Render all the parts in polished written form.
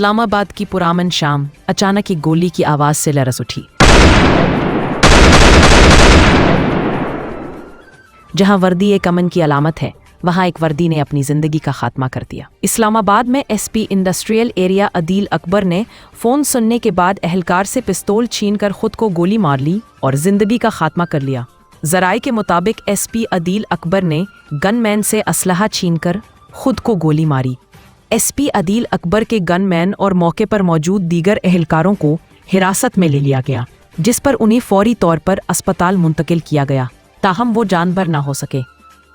इस्लामाबाद की पुरामन शाम अचानक एक गोली की आवाज से लरस उठी। जहां वर्दी एक अमन की अलामत है, वहां एक वर्दी ने अपनी जिंदगी का खात्मा कर दिया। इस्लामाबाद में SP industrial area Adeel Akbar ने फोन सुनने के बाद एहलकार से पिस्तौल छीनकर खुद को गोली मार ली और जिंदगी का खात्मा कर लिया। जराए के मुताबिक एसपी अदील अकबर ने गनमैन से असलहा छीनकर खुद को गोली मारी। एसपी अदील अकबर के गनमैन और मौके पर मौजूद दीगर एहलकारों को हिरासत में ले लिया गया, जिस पर उन्हें फौरी तौर पर अस्पताल मुंतकिल किया गया, ताहम वो जानबर ना हो सके।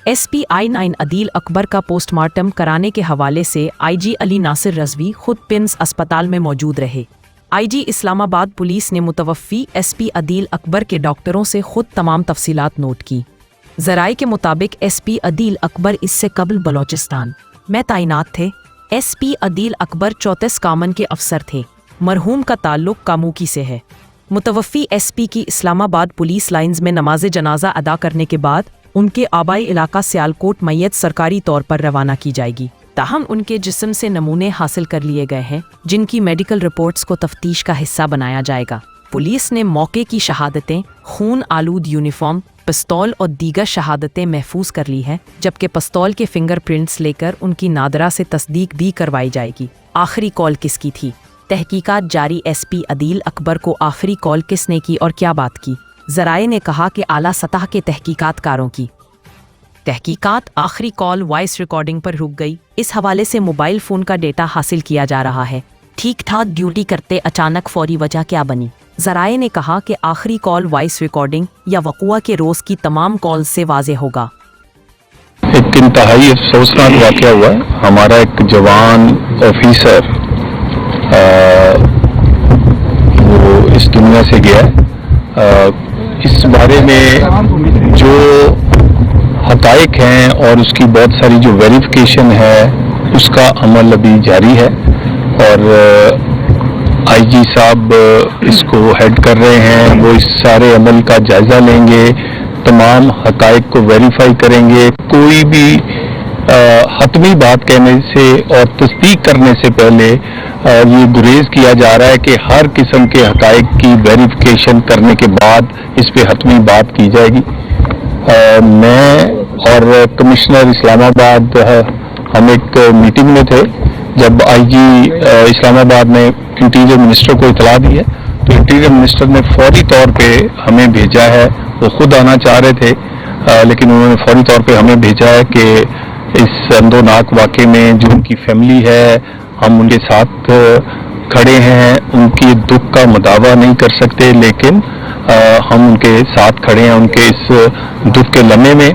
एसपी I9 अदील अकबर का पोस्टमार्टम कराने के हवाले से आईजी अली नासिर रजवी खुद पिंस अस्पताल में मौजूद रहे। आईजी इस्लामाबाद पुलिस ने मुतवफ़्फ़ी एसपी अदील अकबर के डॉक्टरों से खुद तमाम तफसीलात नोट की। ज़राए के मुताबिक एसपी अदील अकबर इससे कबल बलोचिस्तान में तैनात थे। एसपी अदील अकबर 34 कामन के अफसर थे। मरहूम का ताल्लुक कामुकी से है। मुतवफ़्फ़ी एसपी की इस्लामाबाद पुलिस लाइन्स में नमाज जनाजा अदा करने के बाद उनके आबाई इलाका सियालकोट मैयत सरकारी तौर पर रवाना की जाएगी। ताहम उनके जिस्म से नमूने हासिल कर लिए गए हैं, जिनकी मेडिकल रिपोर्ट्स को तफ्तीश का हिस्सा बनाया जाएगा। पुलिस ने मौके की शहादतें, खून आलूद यूनिफॉर्म, पिस्तौल और दीगर शहादतें महफूज कर ली हैं, जबकि पिस्तौल के फिंगरप्रिंट्स लेकर उनकी नादरा से तस्दीक भी करवाई जाएगी। आखिरी कॉल किसकी थी? तहकीकात जारी। एसपी अदील अकबर को आखिरी कॉल किसने की और क्या बात की? ज़राए ने कहा कि आला सतह के तहकीकातकारों की तहकीकात आखिरी कॉल वॉइस रिकॉर्डिंग पर रुक गई। इस हवाले से मोबाइल फ़ोन का डेटा हासिल किया जा रहा है। ठीक ठाक ड्यूटी करते अचानक फौरी वजह क्या बनी? ज़राए ने कहा कि आखिरी कॉल वॉइस रिकॉर्डिंग या वक़ुआ के रोज़ की तमाम कॉल से वाज़े होगा। एक इंतहाई अफसोसनाक वाक़या हुआ है। हमारा एक जवान ऑफिसर वो इस दुनिया से गया है। इस बारे में जो हक़ाइक़ हैं और उसकी बहुत सारी जो वेरिफिकेशन है उसका अमल अभी जारी है और आईजी साहब इसको हेड कर रहे हैं। वो इस सारे अमल का जायज़ा लेंगे, तमाम हक़ाइक़ को वेरीफाई करेंगे। कोई भी हतमी बात कहने से और तस्दीक करने से पहले ये गुरेज किया जा रहा है कि हर किस्म के हक़ाइक़ की वेरिफिकेशन करने के बाद इस पे हतमी बात की जाएगी। मैं और कमिश्नर इस्लामाबाद हम एक मीटिंग में थे जब आईजी इस्लामाबाद ने इंटीरियर मिनिस्टर को इतला दी है, तो इंटीरियर मिनिस्टर ने फौरी तौर पे हमें भेजा है। वो खुद आना चाह रहे थे लेकिन उन्होंने फौरी तौर पे हमें भेजा है कि इस अंदोनाक वाक़े में जो उनकी फैमिली है, हम उनके साथ खड़े हैं। उनकी दुख का मुदावा नहीं कर सकते लेकिन हम उनके साथ खड़े हैं उनके इस दुख के लम्हे में।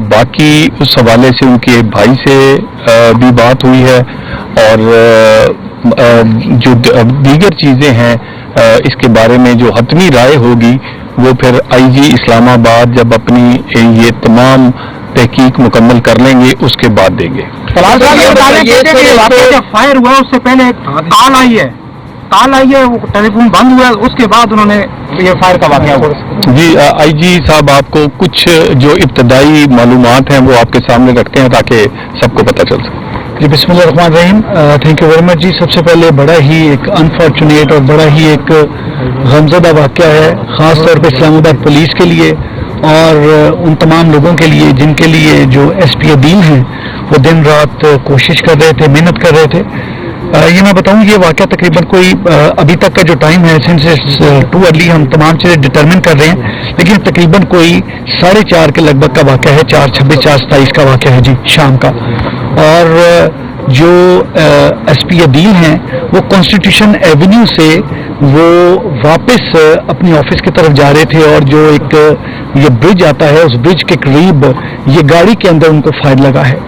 बाकी उस हवाले से उनके भाई से भी बात हुई है और जो दीगर चीज़ें हैं इसके बारे में जो हतमी राय होगी वो फिर आईजी इस्लामाबाद जब अपनी ये तमाम तहकीक मुकम्मल कर लेंगे उसके बाद देंगे। फायर हुआ उससे पहले कॉल आई है, वो टेलीफोन बंद हुआ, उसके बाद उन्होंने ये फायर का वाक़या हुआ। जी आईजी साहब आपको कुछ जो इब्तदाई मालूमात हैं वो आपके सामने रखते हैं ताकि सबको पता चल सके। जी बिस्मिल्लाहिर्रहमानिर्रहीम। थैंक यू वेरी मच जी। सबसे पहले बड़ा ही एक अनफॉर्चुनेट और बड़ा ही एक गमज़दा वाक़या है, ख़ास तौर पर इस्लामाबाद पुलिस के लिए और उन तमाम लोगों के लिए जिनके लिए जो एसपी अदील हैं वो दिन रात कोशिश कर रहे थे, मेहनत कर रहे थे। ये मैं बताऊं ये वाक़या तकरीबन कोई अभी तक का जो टाइम है सिंस इट्स टू अर्ली, हम तमाम चीज़ें डिटरमिन कर रहे हैं, लेकिन तकरीबन कोई 4:30 के लगभग का वाक़या है। 4:26 4:27 का वाक़या है जी शाम का। और जो एसपी अदील हैं वो कॉन्स्टिट्यूशन एवेन्यू से वो वापस अपनी ऑफिस की तरफ जा रहे थे और जो एक ये ब्रिज आता है उस ब्रिज के करीब ये गाड़ी के अंदर उनको फायर लगा है।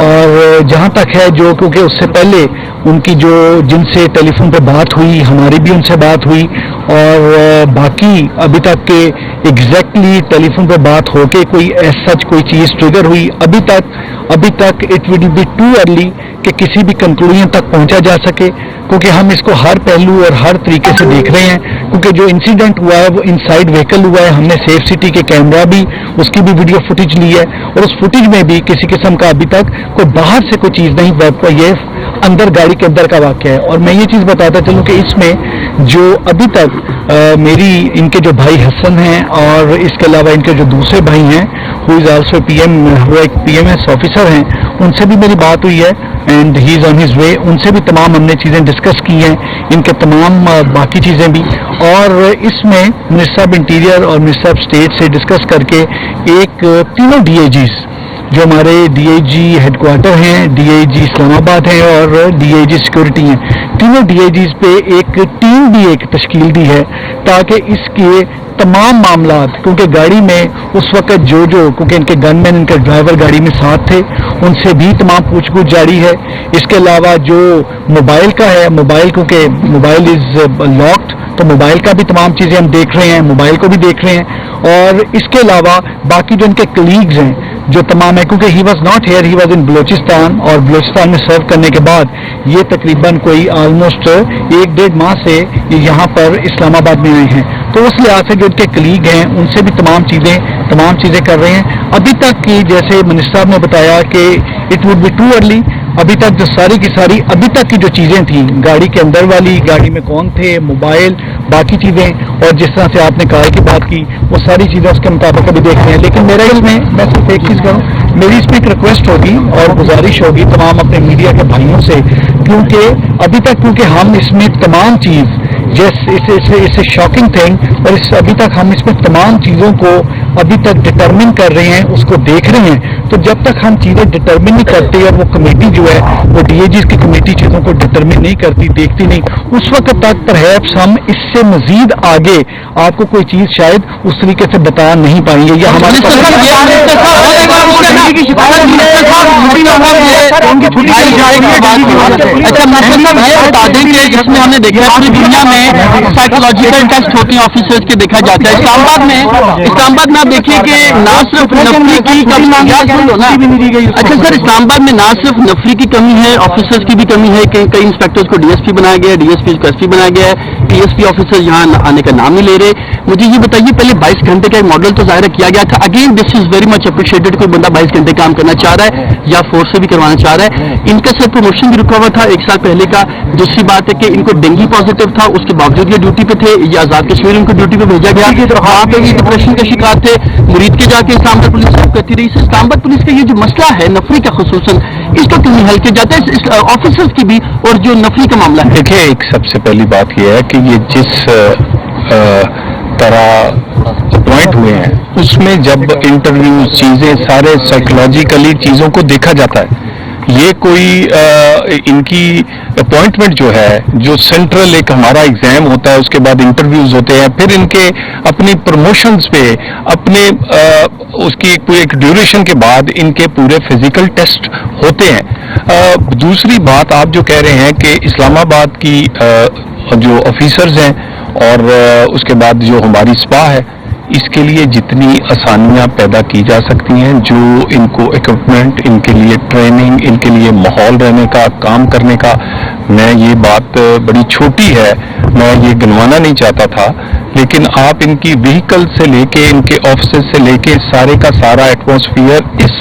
और जहाँ तक है जो क्योंकि उससे पहले उनकी जो जिनसे टेलीफोन पे बात हुई, हमारी भी उनसे बात हुई और बाकी अभी तक के एग्जैक्टली टेलीफोन पे बात होके कोई सच कोई चीज़ ट्रिगर हुई अभी तक it will be too early कि किसी भी कंक्लूजन तक पहुंचा जा सके, क्योंकि हम इसको हर पहलू और हर तरीके से देख रहे हैं। क्योंकि जो इंसिडेंट हुआ है वो इनसाइड व्हीकल हुआ है, हमने सेफ सिटी के कैमरा भी उसकी भी वीडियो फुटेज ली है और उस फुटेज में भी किसी किस्म का अभी तक कोई बाहर से कोई चीज़ नहीं ये अंदर गाड़ी के अंदर का वाक़या है। और मैं ये चीज़ बताता चलूँ कि इसमें जो अभी तक मेरी इनके जो भाई हसन हैं और इसके अलावा इनके जो दूसरे भाई हैं हु इज़ आल्सो PM, वो एक PMS ऑफिसर हैं, उनसे भी मेरी बात हुई है and he is on his way. उनसे भी तमाम हमने चीज़ें डिस्कस की हैं, इनके तमाम बाकी चीज़ें भी। और इसमें मिनिस्टर ऑफ इंटीरियर और मिनिस्टर ऑफ स्टेट से डिस्कस करके एक तीनों DIGs जो हमारे DIG हेडक्वार्टर हैं, DIG इस्लामाबाद हैं और DIG सिक्योरिटी हैं, तीनों DIGs पे एक टीम भी एक तश्कील दी है ताकि इसके तमाम मामलात, क्योंकि गाड़ी में उस वक्त जो क्योंकि इनके गनमैन, इनके ड्राइवर गाड़ी में साथ थे, उनसे भी तमाम पूछ जारी है। इसके अलावा जो मोबाइल का है, मोबाइल क्योंकि मोबाइल इज़ लॉक्ड, तो मोबाइल का भी तमाम चीज़ें हम देख रहे हैं, मोबाइल को भी देख रहे हैं। और इसके अलावा बाकी जो इनके कलीग्स हैं जो तमाम है, क्योंकि he was not here, he was in Balochistan, और बलोचिस्तान में सर्व करने के बाद ये तकरीबन कोई ऑलमोस्ट 1-1.5 माह से ये यहाँ पर इस्लामाबाद में आए हैं। तो उस लिहाज से जो इनके कलीग हैं उनसे भी तमाम चीज़ें कर रहे हैं। अभी तक की जैसे मिनिस्टर साहब ने बताया कि it would be too early, अभी तक जो सारी की सारी अभी तक की जो चीज़ें थी गाड़ी के अंदर वाली, गाड़ी में कौन थे, मोबाइल, बाकी चीज़ें, और जिस तरह से आपने कार की बात की, वो सारी चीज़ें उसके मुताबिक अभी देख रहे हैं। लेकिन मेरा इसमें मैं सिर्फ एक चीज़ करूँ, मेरी इसमें एक रिक्वेस्ट होगी और गुजारिश होगी तमाम अपने मीडिया के भाइयों से, क्योंकि अभी तक हम इसमें तमाम चीज़ जैसे शॉकिंग थिंग, और अभी तक हम इसमें तमाम चीज़ों को अभी तक डिटरमिन कर रहे हैं, उसको देख रहे हैं। तो जब तक हम चीज़ें डिटरमिन नहीं करते और वो कमेटी जो है वो DIGs की कमेटी चीज़ों को डिटरमिन नहीं करती, देखती नहीं, उस वक्त तक परहैप्स हम इससे मजीद आगे आपको कोई चीज़ शायद उस तरीके से बता नहीं पाएंगे। या हमारे जिसमें हमने देखा है पूरी दुनिया में साइकोलॉजिकल टेस्ट होते हैं ऑफिसर्स के, देखा जाता है। इस्लामाबाद में आप देखिए कि ना सिर्फ नफरी की कमी, अच्छा सर, इस्लामाबाद में ना सिर्फ नफरी की कमी है, ऑफिसर्स की भी कमी है। कई इंस्पेक्टर्स को DSP बनाया गया है, DSP को SP बनाया गया है, PSP ऑफिसर यहाँ आने का नाम नहीं ले रहे। मुझे ये बताइए, पहले 22 घंटे का एक मॉडल तो जाहिर किया गया था, again this is very much appreciated. कोई बंदा 22 घंटे काम करना चाह रहा है या फोर्स से भी करवाना चाह रहा है। इनका सर प्रमोशन भी रुका हुआ था 1 साल पहले का। दूसरी बात है कि इनको डेंगू पॉजिटिव था, उसके बावजूद ये ड्यूटी पे थे, ये आजाद कश्मीर उनको ड्यूटी पे भेजा गया, वहाँ पे ये डिप्रेशन का शिकार थे, मुरीद के जाके इस्लामाबाद पुलिस साफ करती रही। इस्लामाबाद पुलिस का ये जो मसला है नफरी का खुसूसन, इसको क्यों नहीं हल किया जाता है ऑफिसर्स की भी, और जो नफरी का मामला है? देखिए, एक सबसे पहली बात यह है कि ये जिस तरह अपॉइंट हुए हैं उसमें जब इंटरव्यू चीज़ें सारे साइकोलॉजिकली चीज़ों को देखा जाता है। ये कोई इनकी अपॉइंटमेंट जो है, जो सेंट्रल एक हमारा एग्जाम होता है, उसके बाद इंटरव्यूज होते हैं, फिर इनके अपनी प्रमोशंस पे अपने उसकी एक ड्यूरेशन के बाद इनके पूरे फिजिकल टेस्ट होते हैं। दूसरी बात आप जो कह रहे हैं कि इस्लामाबाद की जो ऑफिसर्स हैं और उसके बाद जो हमारी स्पा है, इसके लिए जितनी आसानियां पैदा की जा सकती हैं, जो इनको इक्विपमेंट, इनके लिए ट्रेनिंग, इनके लिए माहौल रहने का, काम करने का, मैं ये बात बड़ी छोटी है, मैं ये गिनवाना नहीं चाहता था, लेकिन आप इनकी व्हीकल से लेके, इनके ऑफिस से लेके सारे का सारा एटमॉस्फेयर इस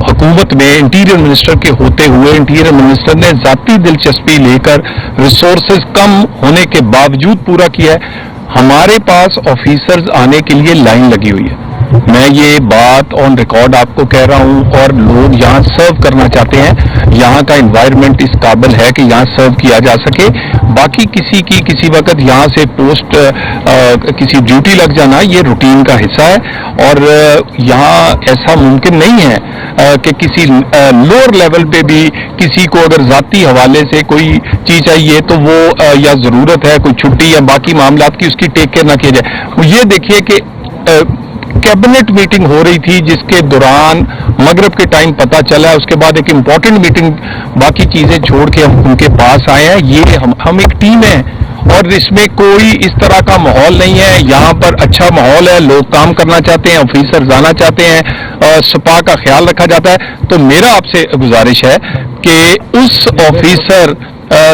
हुकूमत में इंटीरियर मिनिस्टर के होते हुए इंटीरियर मिनिस्टर ने ज़ाती दिलचस्पी लेकर रिसोर्सेज कम होने के बावजूद पूरा किया है। हमारे पास ऑफिसर्स आने के लिए लाइन लगी हुई है। मैं ये बात ऑन रिकॉर्ड आपको कह रहा हूँ, और लोग यहाँ सर्व करना चाहते हैं। यहाँ का एनवायरनमेंट इस काबिल है कि यहाँ सर्व किया जा सके। बाकी किसी वक्त यहाँ से पोस्ट किसी ड्यूटी लग जाना ये रूटीन का हिस्सा है, और यहाँ ऐसा मुमकिन नहीं है कि किसी लोअर लेवल पे भी किसी को अगर ज़ाती हवाले से कोई चीज़ चाहिए तो वो या ज़रूरत है कोई छुट्टी या बाकी मामलात की, उसकी टेक केयर ना किया जाए। ये देखिए कि कैबिनेट मीटिंग हो रही थी जिसके दौरान मगरिब के टाइम पता चला, उसके बाद एक इम्पॉर्टेंट मीटिंग, बाकी चीज़ें छोड़ के हम उनके पास आए हैं। ये हम एक टीम है और इसमें कोई इस तरह का माहौल नहीं है। यहाँ पर अच्छा माहौल है, लोग काम करना चाहते हैं, ऑफिसर जाना चाहते हैं, सपा का ख्याल रखा जाता है। तो मेरा आपसे गुजारिश है कि उस ऑफिसर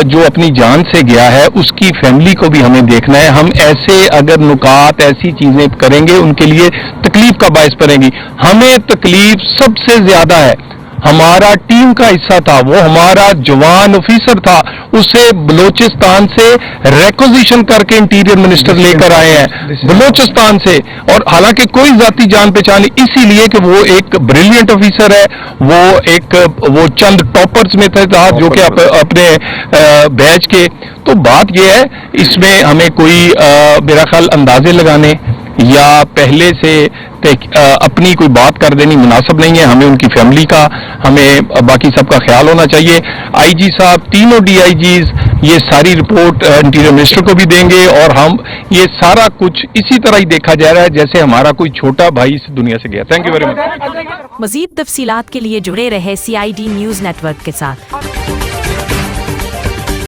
जो अपनी जान से गया है उसकी फैमिली को भी हमें देखना है। हम ऐसे अगर नुकात ऐसी चीजें करेंगे उनके लिए तकलीफ का बायस बनेगी। हमें तकलीफ सबसे ज्यादा है हमारा टीम का हिस्सा था, वो हमारा जवान ऑफिसर था, उसे बलोचिस्तान से रेक्विजिशन करके इंटीरियर मिनिस्टर लेकर आए हैं बलोचिस्तान से। और हालांकि कोई जाती जान पहचान नहीं, इसीलिए कि वो एक ब्रिलियंट ऑफिसर है, वो चंद टॉपर्स में था जो कि अपने बैच के। तो बात ये है, इसमें हमें कोई मेरा ख्याल अंदाजे लगाने या पहले से अपनी कोई बात कर देनी मुनासिब नहीं है। हमें उनकी फैमिली का, हमें बाकी सबका ख्याल होना चाहिए। आईजी साहब, तीनों डीआईजीज ये सारी रिपोर्ट इंटीरियर मिनिस्टर को भी देंगे, और हम ये सारा कुछ इसी तरह ही देखा जा रहा है जैसे हमारा कोई छोटा भाई इस दुनिया से गया। Thank you very much. मजीद तफसीलात के लिए जुड़े रहे CID न्यूज़ नेटवर्क के साथ।